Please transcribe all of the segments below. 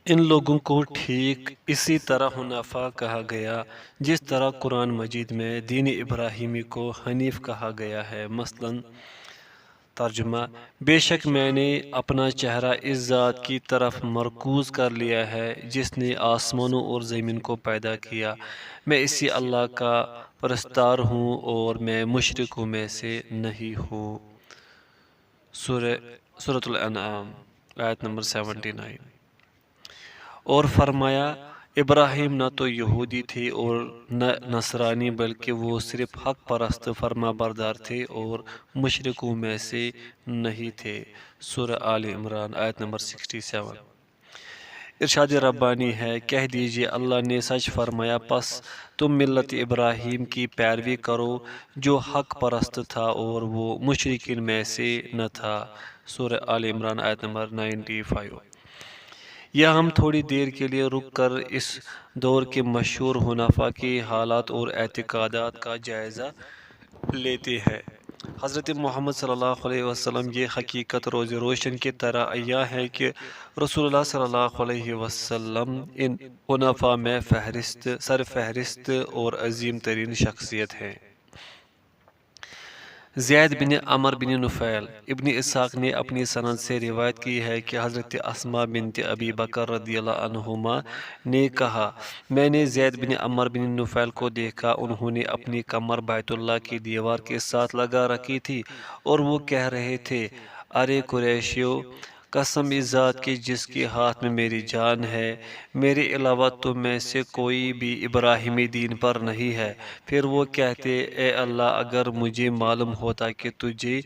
ان لوگوں کو ٹھیک اسی طرح حنفاء کہا گیا جس طرح قرآن مجید میں دین ابراہیمی کو حنیف کہا گیا ہے۔ مثلاً ترجمہ: بے شک میں نے اپنا چہرہ اس ذات کی طرف مرکوز کر لیا ہے جس نے آسمانوں اور زمین کو پیدا کیا، میں اسی اللہ کا پرستار ہوں اور میں مشرکوں میں سے نہیں ہوں۔ سورۃ الانعام آیت نمبر 79۔ اور فرمایا، ابراہیم نہ تو یہودی تھے اور نہ نصرانی، بلکہ وہ صرف حق پرست فرما بردار تھے اور مشرکوں میں سے نہیں تھے۔ سورہ آل عمران آیت نمبر 67۔ ارشاد ربانی ہے، کہہ دیجئے اللہ نے سچ فرمایا، پس تم ملت ابراہیم کی پیروی کرو جو حق پرست تھا اور وہ مشرکین میں سے نہ تھا۔ سورہ آل عمران آیت نمبر 95۔ یا ہم تھوڑی دیر کے لیے رک کر اس دور کے مشہور حنفاء کے حالات اور اعتقادات کا جائزہ لیتے ہیں۔ حضرت محمد صلی اللہ علیہ وسلم یہ حقیقت روز روشن کی طرح عیاں ہے کہ رسول اللہ صلی اللہ علیہ وسلم ان حنفاء میں سرفہرست اور عظیم ترین شخصیت ہیں۔ زید بن عمر بن نفیل، ابن اسحاق نے اپنی سند سے روایت کی ہے کہ حضرت اسماء بنت ابی بکر رضی اللہ عنہما نے کہا، میں نے زید بن عمر بن نفیل کو دیکھا، انہوں نے اپنی کمر بیت اللہ کی دیوار کے ساتھ لگا رکھی تھی اور وہ کہہ رہے تھے، ارے قریشیو، قسم اس ذات کی جس کے ہاتھ میں میری جان ہے، میرے علاوہ تم میں سے کوئی بھی ابراہیمی دین پر نہیں ہے۔ پھر وہ کہتے، اے اللہ، اگر مجھے معلوم ہوتا کہ تجھے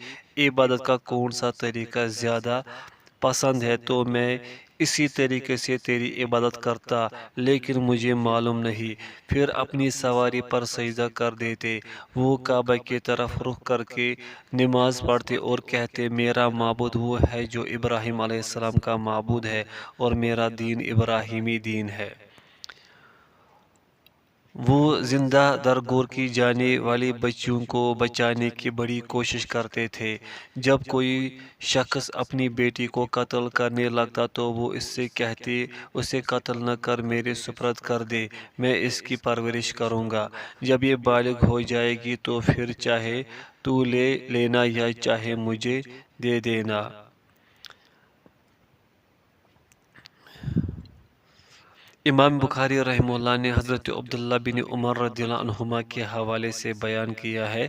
عبادت کا کون سا طریقہ زیادہ پسند ہے تو میں اسی طریقے سے تیری عبادت کرتا، لیکن مجھے معلوم نہیں۔ پھر اپنی سواری پر سجدہ کر دیتے، وہ کعبہ کی طرف رخ کر کے نماز پڑھتے اور کہتے، میرا معبود وہ ہے جو ابراہیم علیہ السلام کا معبود ہے اور میرا دین ابراہیمی دین ہے۔ وہ زندہ درگور کی جانے والی بچیوں کو بچانے کی بڑی کوشش کرتے تھے۔ جب کوئی شخص اپنی بیٹی کو قتل کرنے لگتا تو وہ اس سے کہتے، اسے قتل نہ کر، میرے سپرد کر دے، میں اس کی پرورش کروں گا۔ جب یہ بالغ ہو جائے گی تو پھر چاہے تو لے لینا یا چاہے مجھے دے دینا۔ امام بخاری رحمہ اللہ نے حضرت عبداللہ بن عمر رضی اللہ عنہما کے حوالے سے بیان کیا ہے،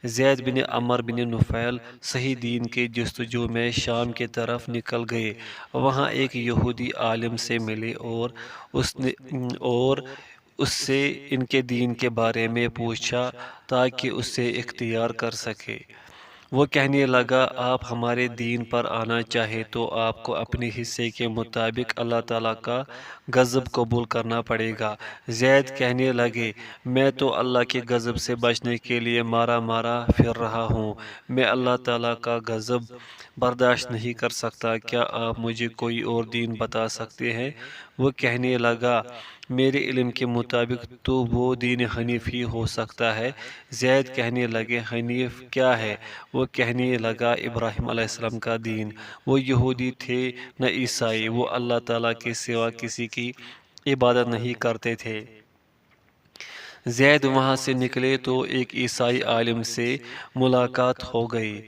زید بن عمر بن نفیل صحیح دین کے جستجو میں شام کی طرف نکل گئے۔ وہاں ایک یہودی عالم سے ملے اور اس سے ان کے دین کے بارے میں پوچھا تاکہ اسے اختیار کر سکے۔ وہ کہنے لگا، آپ ہمارے دین پر آنا چاہے تو آپ کو اپنے حصے کے مطابق اللہ تعالیٰ کا غضب قبول کرنا پڑے گا۔ زید کہنے لگے، میں تو اللہ کے غضب سے بچنے کے لیے مارا مارا پھر رہا ہوں، میں اللہ تعالیٰ کا غضب برداشت نہیں کر سکتا، کیا آپ مجھے کوئی اور دین بتا سکتے ہیں؟ وہ کہنے لگا، میرے علم کے مطابق تو وہ دین حنیف ہی ہو سکتا ہے۔ زید کہنے لگے، حنیف کیا ہے؟ وہ کہنے لگا، ابراہیم علیہ السلام کا دین۔ وہ یہودی تھے نہ عیسائی، وہ اللہ تعالیٰ کے سوا کسی کی عبادت نہیں کرتے تھے۔ زید وہاں سے نکلے تو ایک عیسائی عالم سے ملاقات ہو گئی،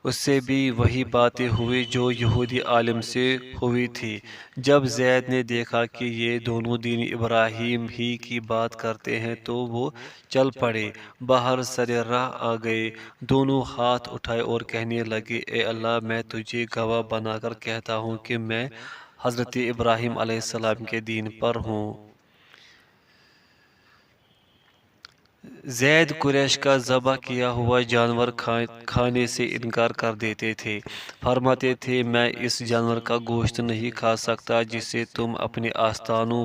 اس سے بھی وہی باتیں ہوئی جو یہودی عالم سے ہوئی تھی۔ جب زید نے دیکھا کہ یہ دونوں دین ابراہیم ہی کی بات کرتے ہیں تو وہ چل پڑے، باہر سر راہ آ گئے، دونوں ہاتھ اٹھائے اور کہنے لگے، اے اللہ، میں تجھے گواہ بنا کر کہتا ہوں کہ میں حضرت ابراہیم علیہ السلام کے دین پر ہوں۔ زید قریش کا ذبح کیا ہوا جانور کھانے سے انکار کر دیتے تھے، فرماتے تھے، میں اس جانور کا گوشت نہیں کھا سکتا جسے تم اپنے آستانوں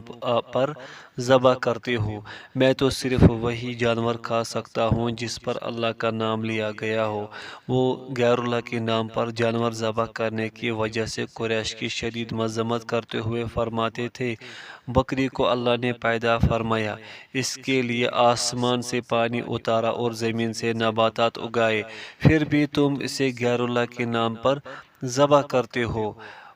پر ذبح کرتے ہو، میں تو صرف وہی جانور کھا سکتا ہوں جس پر اللہ کا نام لیا گیا ہو۔ وہ غیر اللہ کے نام پر جانور ذبح کرنے کی وجہ سے قریش کی شدید مذمت کرتے ہوئے فرماتے تھے، بکری کو اللہ نے پیدا فرمایا، اس کے لیے آسمان سے پانی اتارا اور زمین سے نباتات اگائے، پھر بھی تم اسے غیر اللہ کے نام پر ذبح کرتے ہو۔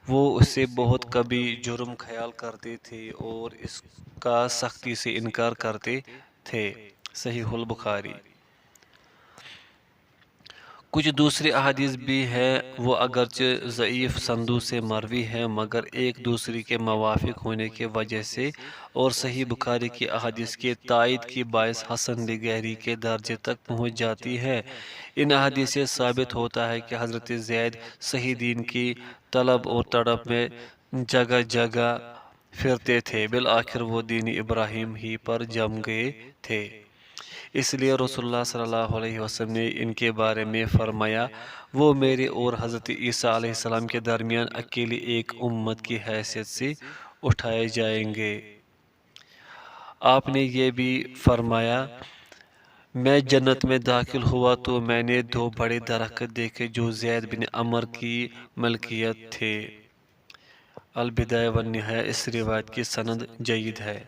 وہ اسے بہت کبھی جرم خیال کرتے تھے اور اس کا سختی سے انکار کرتے تھے۔ صحیح البخاری۔ کچھ دوسری احادیث بھی ہیں، وہ اگرچہ ضعیف سندوں سے مروی ہے مگر ایک دوسرے کے موافق ہونے کی وجہ سے اور صحیح بخاری کی احادیث کے تائید کی باعث حسن لغیری کے درجے تک پہنچ جاتی ہے۔ ان احادیث سے ثابت ہوتا ہے کہ حضرت زید صحیح دین کی طلب اور تڑپ میں جگہ جگہ پھرتے تھے، بالآخر وہ دین ابراہیم ہی پر جم گئے تھے۔ اس لیے رسول اللہ صلی اللہ علیہ وسلم نے ان کے بارے میں فرمایا، وہ میرے اور حضرت عیسیٰ علیہ السلام کے درمیان اکیلی ایک امت کی حیثیت سے اٹھائے جائیں گے۔ آپ نے یہ بھی فرمایا، میں جنت میں داخل ہوا تو میں نے 2 بڑے درخت دیکھے جو زید بن عمر کی ملکیت تھے۔ البدایہ والنہایہ۔ اس روایت کی سند جید ہے۔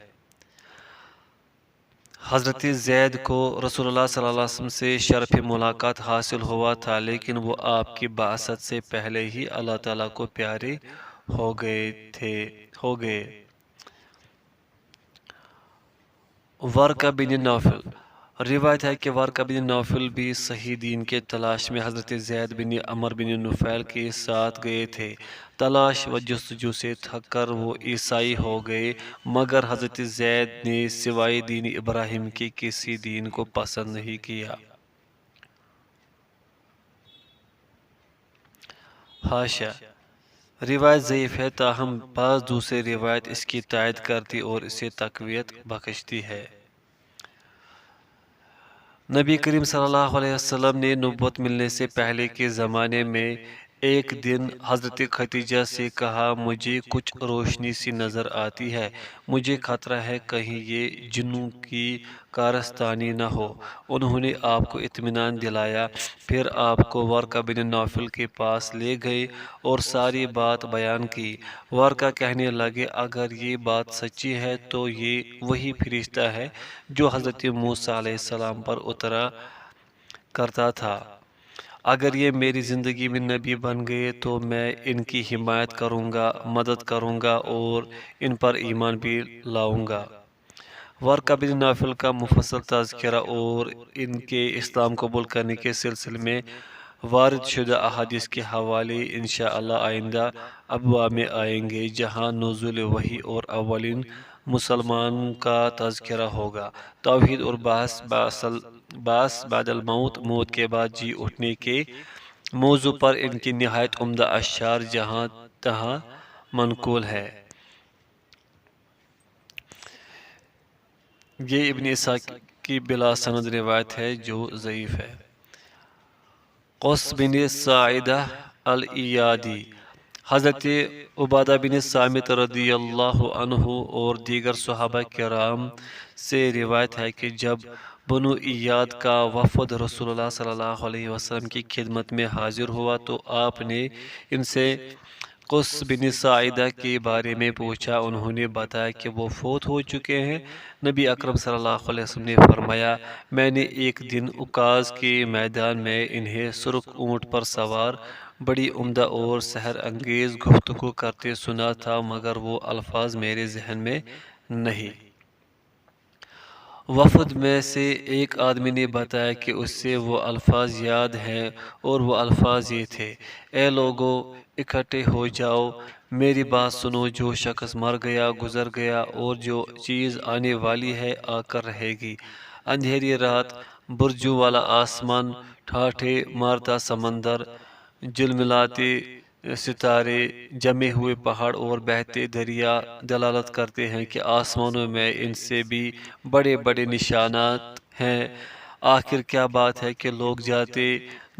حضرت زید کو رسول اللہ صلی اللہ علیہ وسلم سے شرف ملاقات حاصل ہوا تھا، لیکن وہ آپ کی بعثت سے پہلے ہی اللہ تعالیٰ کو پیارے ہو گئے۔ ورقہ بن نوفل۔ روایت ہے کہ ورقہ بن نوفل بھی صحیح دین کے تلاش میں حضرت زید بن عمر بن نفیل کے ساتھ گئے تھے۔ تلاش و جستجو سے تھک کر وہ عیسائی ہو گئے، مگر حضرت زید نے سوائے دین ابراہیم کے کسی دین کو پسند نہیں کیا۔ حاشیہ: روایت ضعیف ہے، تاہم بعض دوسری روایت اس کی تائید کرتی اور اسے تقویت بخشتی ہے۔ نبی کریم صلی اللہ علیہ وسلم نے نبوت ملنے سے پہلے کے زمانے میں ایک دن حضرت خدیجہ سے کہا، مجھے کچھ روشنی سی نظر آتی ہے، مجھے خطرہ ہے کہیں یہ جنوں کی کارستانی نہ ہو۔ انہوں نے آپ کو اطمینان دلایا، پھر آپ کو ورقہ بن نوفل کے پاس لے گئے اور ساری بات بیان کی۔ ورقہ کہنے لگے، اگر یہ بات سچی ہے تو یہ وہی فرشتہ ہے جو حضرت موسیٰ علیہ السلام پر اترا کرتا تھا۔ اگر یہ میری زندگی میں نبی بن گئے تو میں ان کی حمایت کروں گا، مدد کروں گا اور ان پر ایمان بھی لاؤں گا۔ ورقہ بن نوفل کا مفصل تذکرہ اور ان کے اسلام قبول کرنے کے سلسلے میں وارد شدہ احادیث کے حوالے انشاءاللہ آئندہ ابواب میں آئیں گے، جہاں نزول وحی اور اولین مسلمان کا تذکرہ ہوگا۔ توحید اور بعث بعد الموت، موت کے بعد جی اٹھنے کے موضوع پر ان کی نہایت عمدہ اشعار جہاں تہاں منقول ہے۔ یہ ابن اسحاق کی بلا سند روایت ہے جو ضعیف ہے۔ قص بن ساعدہ الایادی۔ حضرت عبادہ بن صامت رضی اللہ عنہ اور دیگر صحابہ کرام سے روایت ہے کہ جب بنو ایاد کا وفد رسول اللہ صلی اللہ علیہ وسلم کی خدمت میں حاضر ہوا تو آپ نے ان سے قص بن ساعدہ کے بارے میں پوچھا۔ انہوں نے بتایا کہ وہ فوت ہو چکے ہیں۔ نبی اکرم صلی اللہ علیہ وسلم نے فرمایا، میں نے ایک دن عکاظ کے میدان میں انہیں سرخ اونٹ پر سوار بڑی عمدہ اور سحر انگیز گفتگو کرتے سنا تھا، مگر وہ الفاظ میرے ذہن میں نہیں۔ وفد میں سے ایک آدمی نے بتایا کہ اسے وہ الفاظ یاد ہیں اور وہ الفاظ یہ تھے، اے لوگو اکٹھے ہو جاؤ، میری بات سنو، جو شخص مر گیا گزر گیا اور جو چیز آنے والی ہے آ کر رہے گی۔ اندھیری رات، برجوں والا آسمان، ٹھاٹھے مارتا سمندر، جھلملاتے ستارے، جمے ہوئے پہاڑ اور بہتے دریا دلالت کرتے ہیں کہ آسمانوں میں ان سے بھی بڑے بڑے نشانات ہیں۔ آخر کیا بات ہے کہ لوگ جاتے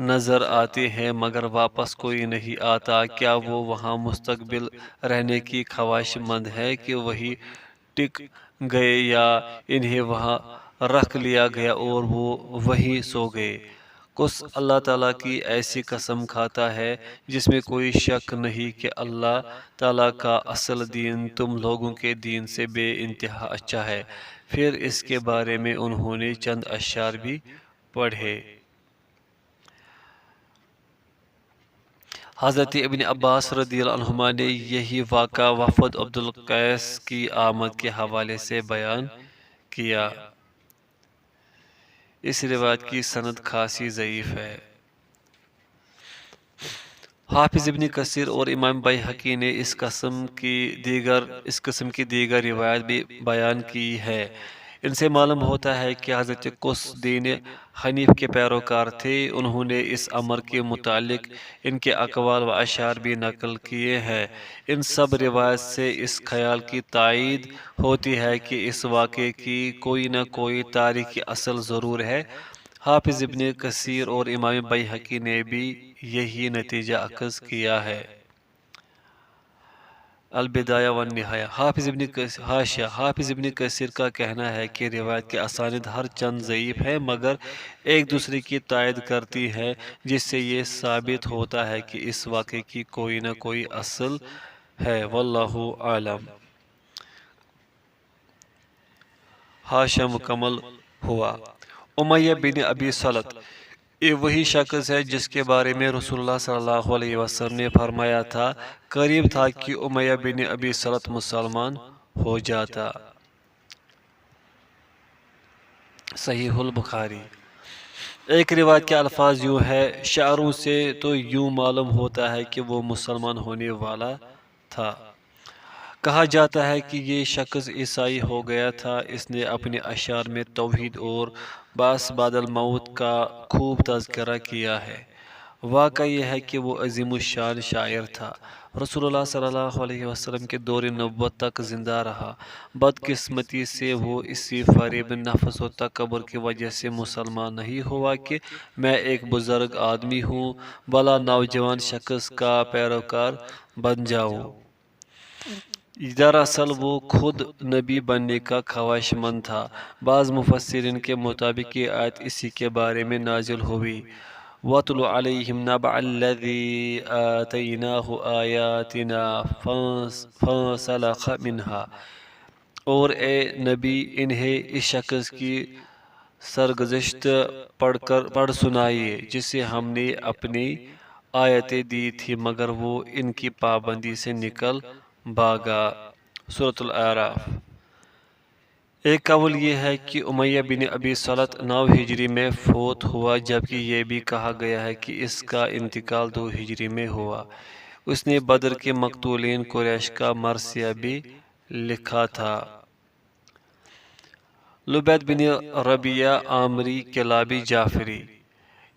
نظر آتے ہیں مگر واپس کوئی نہیں آتا؟ کیا وہ وہاں مستقبل رہنے کی خواہش مند ہے کہ وہی ٹک گئے یا انہیں وہاں رکھ لیا گیا اور وہ وہیں سو گئے؟ قص اللہ تعالیٰ کی ایسی قسم کھاتا ہے جس میں کوئی شک نہیں کہ اللہ تعالیٰ کا اصل دین تم لوگوں کے دین سے بے انتہا اچھا ہے۔ پھر اس کے بارے میں انہوں نے چند اشعار بھی پڑھے۔ حضرت ابن عباس رضی اللہ عنہما نے یہی واقعہ وفد عبد القیس کی آمد کے حوالے سے بیان کیا۔ اس روایت کی سند خاصی ضعیف ہے۔ حافظ ابن کثیر اور امام بیہقی نے اس قسم کی دیگر روایت بھی بیان کی ہے۔ ان سے معلوم ہوتا ہے کہ حضرت قس دین حنیف کے پیروکار تھے۔ انہوں نے اس امر کے متعلق ان کے اقوال و اشعار بھی نقل کیے ہیں۔ ان سب روایت سے اس خیال کی تائید ہوتی ہے کہ اس واقعے کی کوئی نہ کوئی تاریخی اصل ضرور ہے۔ حافظ ابن کثیر اور امام بیہقی نے بھی یہی نتیجہ اخذ کیا ہے۔ البدایہ والنہایہ۔ حافظ ابن کثیر کا کہنا ہے کہ روایت کے اسانید ہر چند ضعیف ہیں مگر ایک دوسرے کی تائید کرتی ہیں، جس سے یہ ثابت ہوتا ہے کہ اس واقعے کی کوئی نہ کوئی اصل ہے۔ واللہ اعلم۔ حاشیہ مکمل ہوا۔ امیہ بن ابی سلط یہ وہی شخص ہے جس کے بارے میں رسول اللہ صلی اللہ علیہ وسلم نے فرمایا تھا، قریب تھا کہ امیہ بن ابی سلط مسلمان ہو جاتا۔ صحیح البخاری۔ ایک روایت کے الفاظ یوں ہے، شعروں سے تو یوں معلوم ہوتا ہے کہ وہ مسلمان ہونے والا تھا۔ کہا جاتا ہے کہ یہ شخص عیسائی ہو گیا تھا۔ اس نے اپنے اشعار میں توحید اور بعث بعد الموت کا خوب تذکرہ کیا ہے۔ واقعہ یہ ہے کہ وہ عظیم الشان شاعر تھا۔ رسول اللہ صلی اللہ علیہ وسلم کے دور نبوت تک زندہ رہا۔ بدقسمتی سے وہ اسی فریب نفس و تکبر کی وجہ سے مسلمان نہیں ہوا کہ میں ایک بزرگ آدمی ہوں، بھلا نوجوان شخص کا پیروکار بن جاؤں۔ دراصل وہ خود نبی بننے کا خواہش مند تھا۔ بعض مفسرین کے مطابق یہ آیت اسی کے بارے میں نازل ہوئی۔ وَاتْلُ عَلَيْهِمْ نَبَأَ الَّذِي آتَيْنَاهُ آيَاتِنَا فَانسَلَخَ مِنْهَا۔ اور اے نبی انہیں اس شخص کی سرگزشت پڑھ سنائیے جسے ہم نے اپنی آیتیں دی تھی مگر وہ ان کی پابندی سے نکل بھاگا۔ سورۃ الاعراف۔ ایک قول یہ ہے کہ امیہ بن ابی سلط 9 ہجری میں فوت ہوا، جبکہ یہ بھی کہا گیا ہے کہ اس کا انتقال 2 ہجری میں ہوا۔ اس نے بدر کے مقتولین قریش کا مرثیہ بھی لکھا تھا۔ لبید بن ربیعہ عامری کلابی جعفری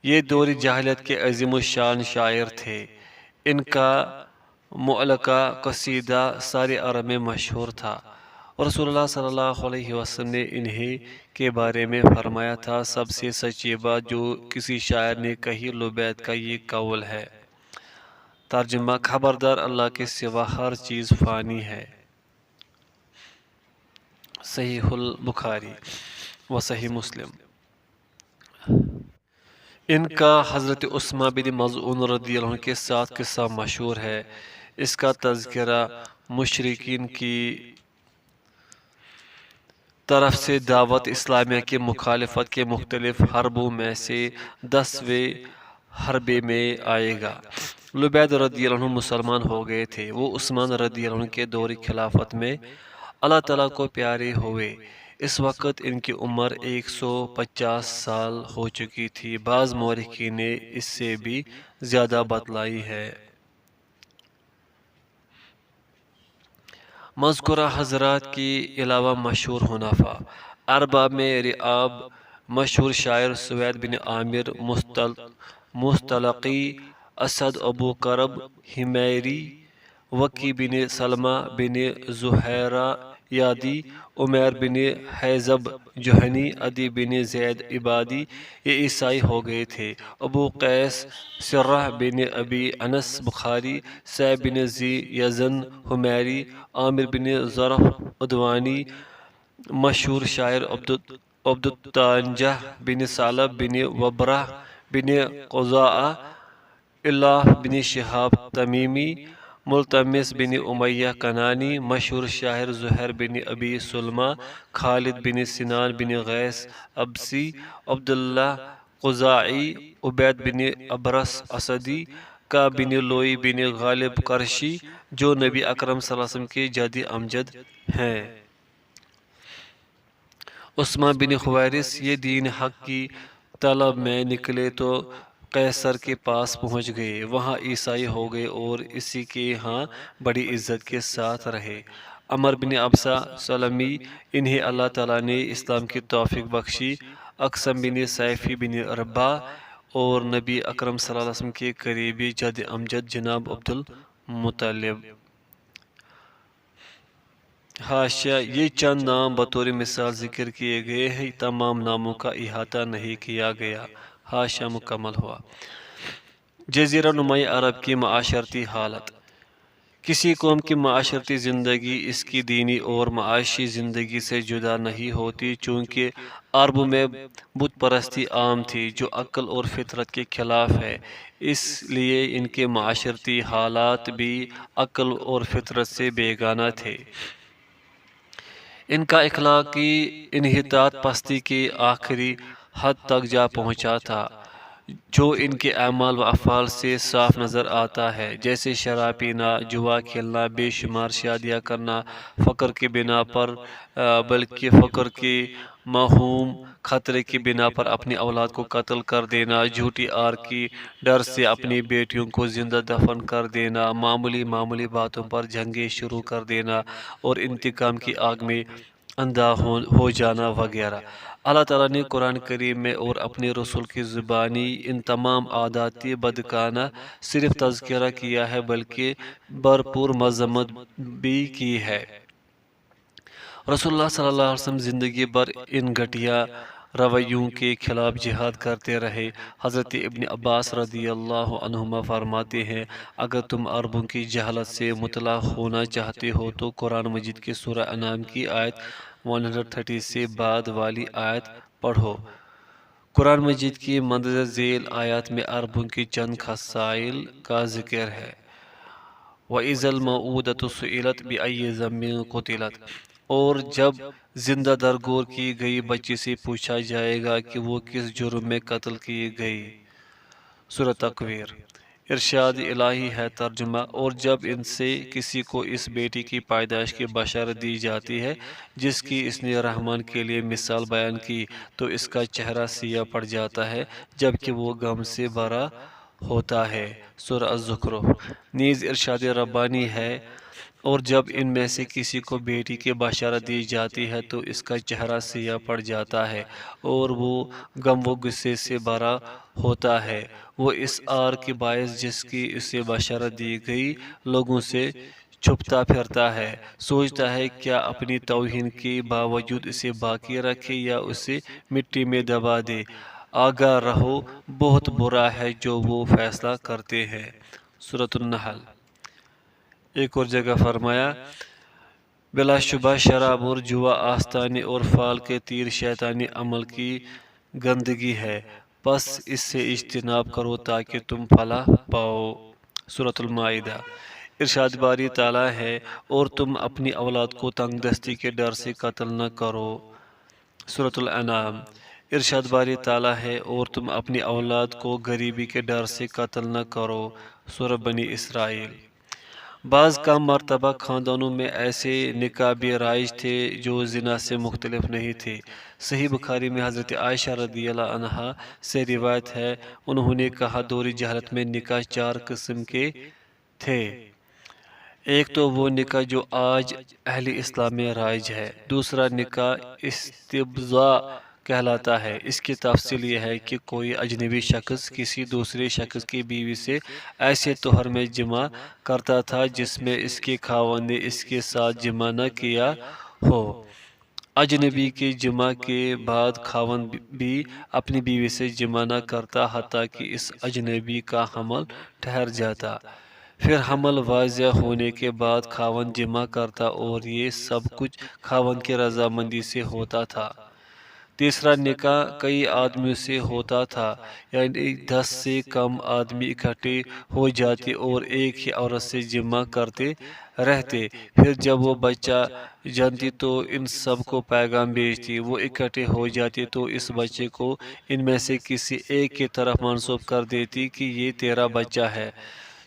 یہ دور جاہلیت کے عظیم الشان شاعر تھے۔ ان کا معلقہ قصیدہ سارے عرب میں مشہور تھا۔ رسول اللہ صلی اللہ علیہ وسلم نے انہی کے بارے میں فرمایا تھا، سب سے سچی بات جو کسی شاعر نے کہی لبید کا یہ قول ہے۔ ترجمہ، خبردار اللہ کے سوا ہر چیز فانی ہے۔ صحیح البخاری و صحیح مسلم۔ ان کا حضرت عثمان بن مظعون رضی اللہ عنہ کے ساتھ قصہ مشہور ہے۔ اس کا تذکرہ مشرکین کی طرف سے دعوت اسلامیہ کی مخالفت کے مختلف حربوں میں سے 10ویں حربے میں آئے گا۔ لبید رضی اللہ عنہ مسلمان ہو گئے تھے۔ وہ عثمان رضی اللہ عنہ کے دور خلافت میں اللہ تعالیٰ کو پیارے ہوئے۔ اس وقت ان کی عمر 150 سال ہو چکی تھی۔ بعض مورخین نے اس سے بھی زیادہ بتلائی ہے۔ مذکورہ حضرات کے علاوہ مشہور حنفاء ارباب میں رعاب مشہور شاعر سوید بن عامر مستلقی، اسد ابو کرب حمیری، وکی بن سلمہ بن زہیرہ یادی، عمیر بن حیزب جہنی، عدی بن زید عبادی یہ عیسائی ہو گئے تھے۔ ابو قیس سرہ بن ابی انس بخاری، سعید بن ذی یزن حمیری، عامر بن ظرف عدوانی، مشہور شاعر عبدالتانجہ بن ثعلب بن وبرہ بن قضاعہ، اللہ بن شہاب تمیمی، ملتمس بن امیہ کنانی، مشہور شاعر زہیر بن ابی سلمہ، خالد بن سنان بن غیث ابسی، عبداللہ قضاعی، عبید بن ابرس اسدی، کا بن لوئی بن غالب قرشی جو نبی اکرم صلی اللہ علیہ وسلم کے جد امجد ہیں۔ عثمان بن خویرس یہ دین حق کی طلب میں نکلے تو قیصر کے پاس پہنچ گئے، وہاں عیسائی ہو گئے اور اسی کے ہاں بڑی عزت کے ساتھ رہے۔ عمر بن ابسہ سلمی، انہیں اللہ تعالیٰ نے اسلام کی توفیق بخشی۔ اقسم بن سیفی بن رباح اور نبی اکرم صلی اللہ علیہ وسلم کے قریبی جد امجد جناب عبدالمطلب۔ حاشیہ، یہ چند نام بطور مثال ذکر کیے گئے ہیں، تمام ناموں کا احاطہ نہیں کیا گیا۔ حاشیہ مکمل ہوا۔ جزیرہ نمائی عرب کی معاشرتی حالت۔ کسی قوم کی معاشرتی زندگی اس کی دینی اور معاشی زندگی سے جدا نہیں ہوتی، چونکہ عرب میں بت پرستی عام تھی جو عقل اور فطرت کے خلاف ہے، اس لیے ان کے معاشرتی حالات بھی عقل اور فطرت سے بیگانہ تھے۔ ان کا اخلاقی انحطاط پستی کے آخری حد تک جا پہنچا تھا، جو ان کے اعمال و افعال سے صاف نظر آتا ہے، جیسے شراب پینا، جوا کھیلنا، بے شمار شادیاں کرنا، فقر کی بنا پر بلکہ فقر کے موہوم خطرے کی بنا پر اپنی اولاد کو قتل کر دینا، جھوٹی آر کی ڈر سے اپنی بیٹیوں کو زندہ دفن کر دینا، معمولی باتوں پر جنگیں شروع کر دینا اور انتقام کی آگ میں اندھا ہو جانا وغیرہ۔ اللہ تعالیٰ نے قرآن کریم میں اور اپنے رسول کی زبانی ان تمام عادات بدکانہ صرف تذکرہ کیا ہے بلکہ بھرپور مذمت بھی کی ہے۔ رسول اللہ صلی اللہ علیہ وسلم زندگی بھر ان گھٹیا رویوں کے خلاف جہاد کرتے رہے۔ حضرت ابن عباس رضی اللہ عنہما فرماتے ہیں، اگر تم عربوں کی جہالت سے مطلع ہونا چاہتے ہو تو قرآن مجید کی سورہ انعام کی آیت 130 سے بعد والی آیت پڑھو۔ قرآن مجید کی مندرجہ ذیل آیات میں عربوں کی چند خصائل کا ذکر ہے۔ وَإِذَا الْمَوْءُودَةُ سُئِلَتْ بِأَيِّ ذَنبٍ قُتِلَتْ، اور جب زندہ درگور کی گئی بچی سے پوچھا جائے گا کہ وہ کس جرم میں قتل کی گئی۔ سورۃ تکویر۔ ارشاد الہی ہے ترجمہ، اور جب ان سے کسی کو اس بیٹی کی پیدائش کی بشارت دی جاتی ہے جس کی اس نے رحمان کے لیے مثال بیان کی تو اس کا چہرہ سیاہ پڑ جاتا ہے جبکہ وہ غم سے بھرا ہوتا ہے۔ سورہ الزخرف۔ نیز ارشاد ربانی ہے، اور جب ان میں سے کسی کو بیٹی کی بشارت دی جاتی ہے تو اس کا چہرہ سیاہ پڑ جاتا ہے اور وہ غم و غصے سے بھرا ہوتا ہے، وہ اس آر کے باعث جس کی اسے بشارت دی گئی لوگوں سے چھپتا پھرتا ہے، سوچتا ہے کیا اپنی توہین کے باوجود اسے باقی رکھے یا اسے مٹی میں دبا دے۔ آگاہ رہو، بہت برا ہے جو وہ فیصلہ کرتے ہیں۔ سورۃ النحل۔ ایک اور جگہ فرمایا، بلا شبہ شراب اور جوا آستانے اور فال کے تیر شیطانی عمل کی گندگی ہے، پس اس سے اجتناب کرو تاکہ تم فلاح پاؤ۔ سورۃ المائدہ۔ ارشاد باری تعالیٰ ہے، اور تم اپنی اولاد کو تنگ دستی کے ڈر سے قتل نہ کرو۔ سورۃ الانعام۔ ارشاد باری تعالیٰ ہے، اور تم اپنی اولاد کو غریبی کے ڈر سے قتل نہ کرو۔ سورہ بنی اسرائیل۔ بعض کم مرتبہ خاندانوں میں ایسے نکاح بھی رائج تھے جو زنا سے مختلف نہیں تھے۔ صحیح بخاری میں حضرت عائشہ رضی اللہ عنہا سے روایت ہے، انہوں نے کہا، دور جہالت میں نکاح 4 قسم کے تھے۔ ایک تو وہ نکاح جو آج اہل اسلام میں رائج ہے، دوسرا نکاح استبضاء کہلاتا ہے۔ اس کی تفصیل یہ ہے کہ کوئی اجنبی شخص کسی دوسرے شخص کی بیوی سے ایسے طہر میں جمع کرتا تھا جس میں اس کے خاوند نے اس کے ساتھ جمع نہ کیا ہو۔ اجنبی کے جمع کے بعد خاوند بھی اپنی بیوی سے جمع نہ کرتا حتیٰ کہ اس اجنبی کا حمل ٹھہر جاتا، پھر حمل واضح ہونے کے بعد خاوند جمع کرتا اور یہ سب کچھ خاوند کی رضامندی سے ہوتا تھا۔ تیسرا نکاح کئی آدمیوں سے ہوتا تھا، یعنی 10 سے کم آدمی اکٹھے ہو جاتے اور ایک ہی عورت سے جمع کرتے رہتے۔ پھر جب وہ بچہ جنتی تو ان سب کو پیغام بھیجتی، وہ اکٹھے ہو جاتے تو اس بچے کو ان میں سے کسی ایک کی طرف منسوب کر دیتی کہ یہ تیرا بچہ ہے۔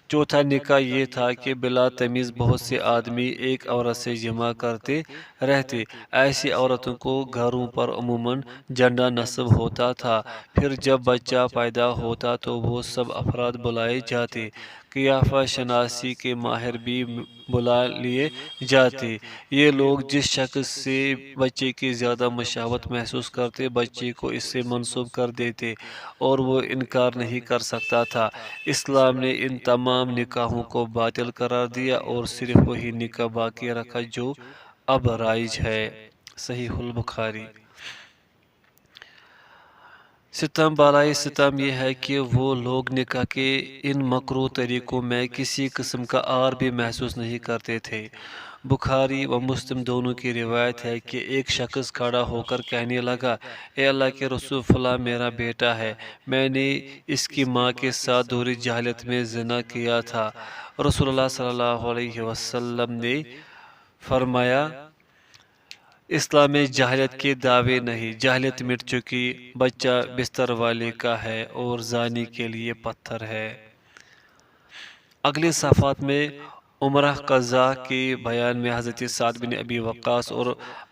چوتھا نکاح یہ تھا کہ بلا تمیز بہت سے آدمی ایک عورت سے جمع کرتے رہتے۔ ایسی عورتوں کو گھروں پر عموماً جھنڈا نصب ہوتا تھا۔ پھر جب بچہ پیدا ہوتا تو وہ سب افراد بلائے جاتے، قیافہ شناسی کے ماہر بھی بلا لیے جاتے۔ یہ لوگ جس شخص سے بچے کی زیادہ مشابہت محسوس کرتے بچے کو اس سے منسوب کر دیتے اور وہ انکار نہیں کر سکتا تھا۔ اسلام نے ان تمام نکاحوں کو باطل قرار دیا اور صرف وہی نکاح باقی رکھا جو اب رائج ہے۔ صحیح البخاری۔ ستم بالائی ستم یہ ہے کہ وہ لوگ نکاح کے ان مکروہ طریقوں میں کسی قسم کا عار بھی محسوس نہیں کرتے تھے۔ بخاری و مسلم دونوں کی روایت ہے کہ ایک شخص کھڑا ہو کر کہنے لگا، اے اللہ کے رسول، فلاں میرا بیٹا ہے، میں نے اس کی ماں کے ساتھ دور جاہلیت میں زنا کیا تھا۔ رسول اللہ صلی اللہ علیہ وسلم نے فرمایا، اسلام میں جاہلیت کے دعوے نہیں، جاہلیت مٹ چکی، بچہ بستر والے کا ہے اور زانی کے لیے پتھر ہے۔ اگلے صفحات میں عمرہ قضاء کے بیان میں حضرت سعد بن ابی وقاص اور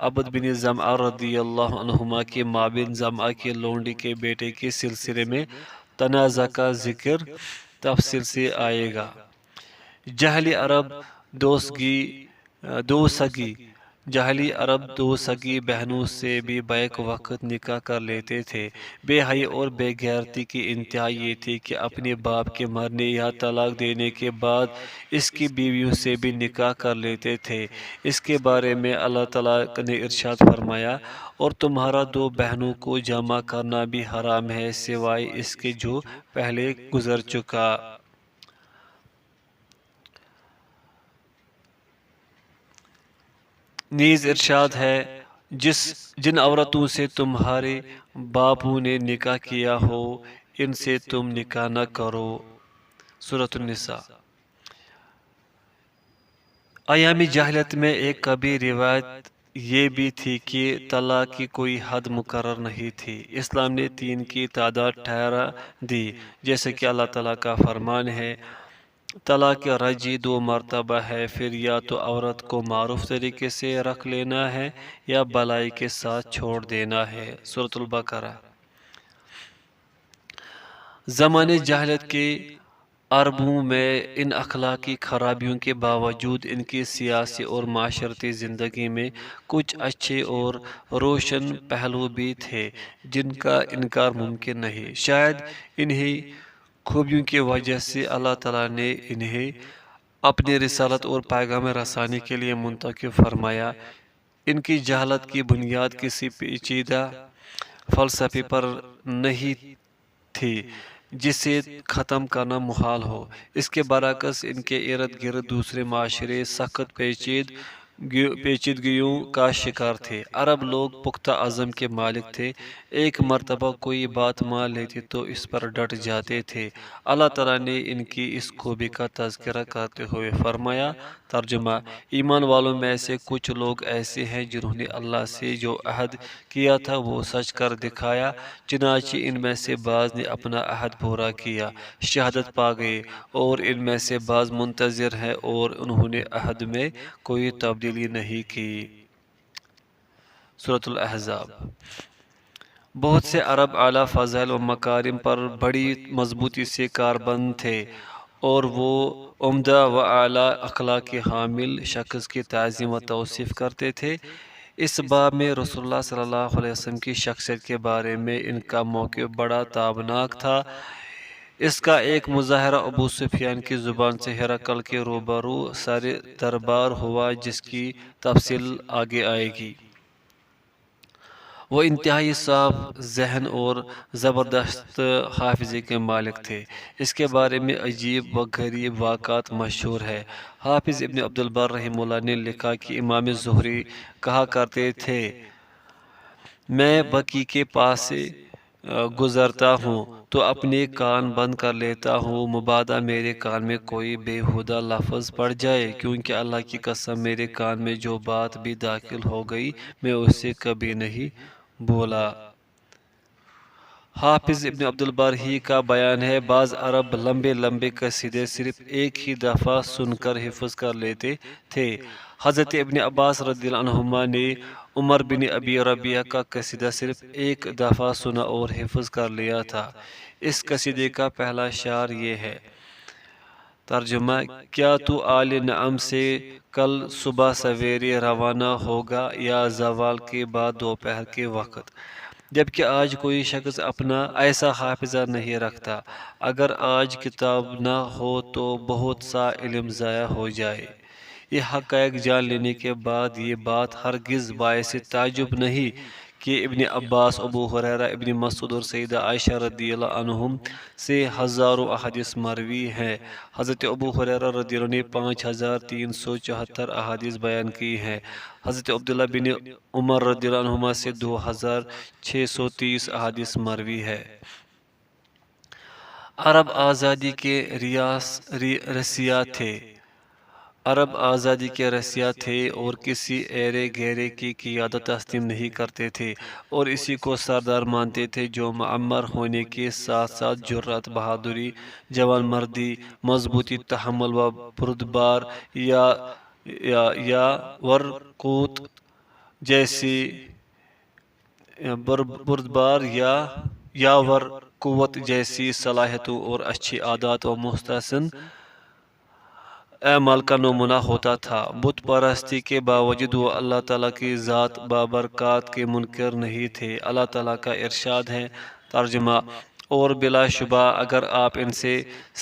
عبد بن زمعہ رضی اللہ عنہما کے مابین زمعہ کے لونڈی کے بیٹے کے سلسلے میں تنازع کا ذکر تفصیل سے آئے گا۔ جاہلی عرب دو سگی بہنوں سے بھی بیک وقت نکاح کر لیتے تھے۔ بے حیائی اور بے غیرتی کی انتہا یہ تھی کہ اپنے باپ کے مرنے یا طلاق دینے کے بعد اس کی بیویوں سے بھی نکاح کر لیتے تھے۔ اس کے بارے میں اللہ تعالیٰ نے ارشاد فرمایا، اور تمہارا دو بہنوں کو جمع کرنا بھی حرام ہے سوائے اس کے جو پہلے گزر چکا۔ نیز ارشاد ہے، جن عورتوں سے تمہارے باپوں نے نکاح کیا ہو ان سے تم نکاح نہ کرو۔ سورۃ النساء۔ ایام جاہلیت میں ایک کبھی روایت یہ بھی تھی کہ طلاق کی کوئی حد مقرر نہیں تھی۔ اسلام نے 3 کی تعداد ٹھہرا دی، جیسے کہ اللہ تعالیٰ کا فرمان ہے، طلاق رجعی 2 مرتبہ ہے، پھر یا تو عورت کو معروف طریقے سے رکھ لینا ہے یا بالائی کے ساتھ چھوڑ دینا ہے۔ سورۃ البقرہ۔ زمانے جاہلیت کے عربوں میں ان اخلاقی خرابیوں کے باوجود ان کی سیاسی اور معاشرتی زندگی میں کچھ اچھے اور روشن پہلو بھی تھے جن کا انکار ممکن نہیں۔ شاید انہی خوبیوں کی وجہ سے اللہ تعالیٰ نے انہیں اپنی رسالت اور پیغام رسانی کے لیے منتخب فرمایا۔ ان کی جہالت کی بنیاد کسی پیچیدہ فلسفے پر نہیں تھی جسے ختم کرنا محال ہو۔ اس کے برعکس ان کے ارد گرد دوسرے معاشرے سخت پیچیدگیوں کا شکار تھے۔ عرب لوگ پختہ عزم کے مالک تھے، ایک مرتبہ کوئی بات مان لیتے تو اس پر ڈٹ جاتے تھے۔ اللہ تعالیٰ نے ان کی اس خوبی کا تذکرہ کرتے ہوئے فرمایا، ترجمہ، ایمان والوں میں سے کچھ لوگ ایسے ہیں جنہوں نے اللہ سے جو عہد کیا تھا وہ سچ کر دکھایا، چنانچہ ان میں سے بعض نے اپنا عہد پورا کیا، شہادت پا گئے، اور ان میں سے بعض منتظر ہیں اور انہوں نے عہد میں کوئی تبدیلی نہیں کی۔ سورۃ الاحزاب۔ بہت سے عرب اعلیٰ فضائل و مکارم پر بڑی مضبوطی سے کاربند تھے اور وہ عمدہ و اعلیٰ اخلاق کے حامل شخص کی تعظیم و توصیف کرتے تھے۔ اس باب میں رسول اللہ صلی اللہ علیہ وسلم کی شخصیت کے بارے میں ان کا موقف بڑا تابناک تھا۔ اس کا ایک مظاہرہ ابو سفیان کی زبان سے ہرقل کے روبرو سر دربار ہوا جس کی تفصیل آگے آئے گی۔ وہ انتہائی صاف ذہن اور زبردست حافظے کے مالک تھے۔ اس کے بارے میں عجیب و غریب واقعات مشہور ہے۔ حافظ ابن عبدالبر رحمہ اللہ نے لکھا کہ امام زہری کہا کرتے تھے، میں بکی کے پاس سے گزرتا ہوں تو اپنے کان بند کر لیتا ہوں، مبادا میرے کان میں کوئی بےہودہ لفظ پڑ جائے، کیونکہ اللہ کی قسم میرے کان میں جو بات بھی داخل ہو گئی میں اسے کبھی نہیں بولا۔ حافظ ابن عبد البر ہی کا بیان ہے، بعض عرب لمبے لمبے قصیدے صرف ایک ہی دفعہ سن کر حفظ کر لیتے تھے۔ حضرت ابن عباس رضی اللہ عنہما نے عمر بن ابی ربیعہ کا قصیدہ صرف ایک دفعہ سنا اور حفظ کر لیا تھا۔ اس قصیدے کا پہلا شعر یہ ہے۔ ترجمہ: کیا تو آل نعم سے کل صبح سویرے روانہ ہوگا یا زوال کے بعد دوپہر کے وقت؟ جبکہ آج کوئی شخص اپنا ایسا حافظہ نہیں رکھتا، اگر آج کتاب نہ ہو تو بہت سا علم ضائع ہو جائے۔ یہ حقائق جان لینے کے بعد یہ بات ہرگز باعث تعجب نہیں کہ ابن عباس، ابو ہریرہ، ابن مسعود اور سیدہ عائشہ رضی اللہ عنہم سے ہزاروں احادیث مروی ہیں۔ حضرت ابو ہریرہ رضی اللہ عنہ نے 5374 احادیث بیان کی ہیں۔ حضرت عبداللہ بن عمر رضی اللہ عنہما سے 2630 احادیث مروی ہے۔ عرب آزادی کے رسیا تھے۔ عرب آزادی کے رسیا تھے اور کسی ایرے گیرے کی قیادت تسلیم نہیں کرتے تھے اور اسی کو سردار مانتے تھے، جو معمر ہونے کے ساتھ ساتھ جرأت، بہادری، جوان مردی، مضبوطی، تحمل و بردبار یا ورقوت جیسی ورقوت جیسی صلاحیتوں اور اچھی عادات و محسن اعمال کا نمونہ ہوتا تھا۔ بت پرستی کے باوجود وہ اللہ تعالیٰ کی ذات بابرکات کے منکر نہیں تھے۔ اللہ تعالیٰ کا ارشاد ہے۔ ترجمہ: اور بلا شبہ اگر آپ ان سے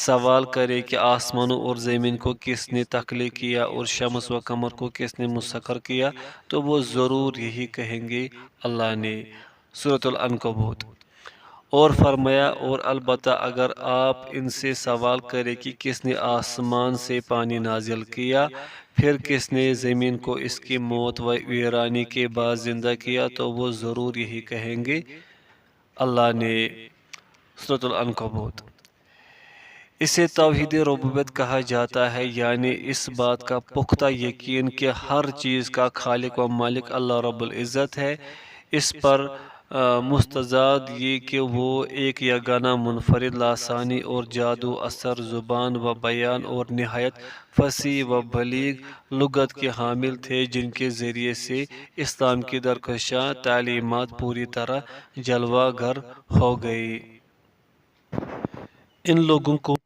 سوال کریں کہ آسمانوں اور زمین کو کس نے تخلیق کیا اور شمس و قمر کو کس نے مسخر کیا، تو وہ ضرور یہی کہیں گے، اللہ نے۔ سورۃ العنکبوت۔ اور فرمایا، اور البتہ اگر آپ ان سے سوال کریں کہ کس نے آسمان سے پانی نازل کیا، پھر کس نے زمین کو اس کی موت و ویرانی کے بعد زندہ کیا، تو وہ ضرور یہی کہیں گے، اللہ نے۔ سورۃ العنکبوت۔ اسے توحید ربوبیت کہا جاتا ہے، یعنی اس بات کا پختہ یقین کہ ہر چیز کا خالق و مالک اللہ رب العزت ہے۔ اس پر مستزاد یہ کہ وہ ایک یگانہ، منفرد، لاسانی اور جادو اثر زبان و بیان اور نہایت فصیح و بلیغ لغت کے حامل تھے، جن کے ذریعے سے اسلام کی درخشاں تعلیمات پوری طرح جلوہ گر ہو گئی۔ ان لوگوں کو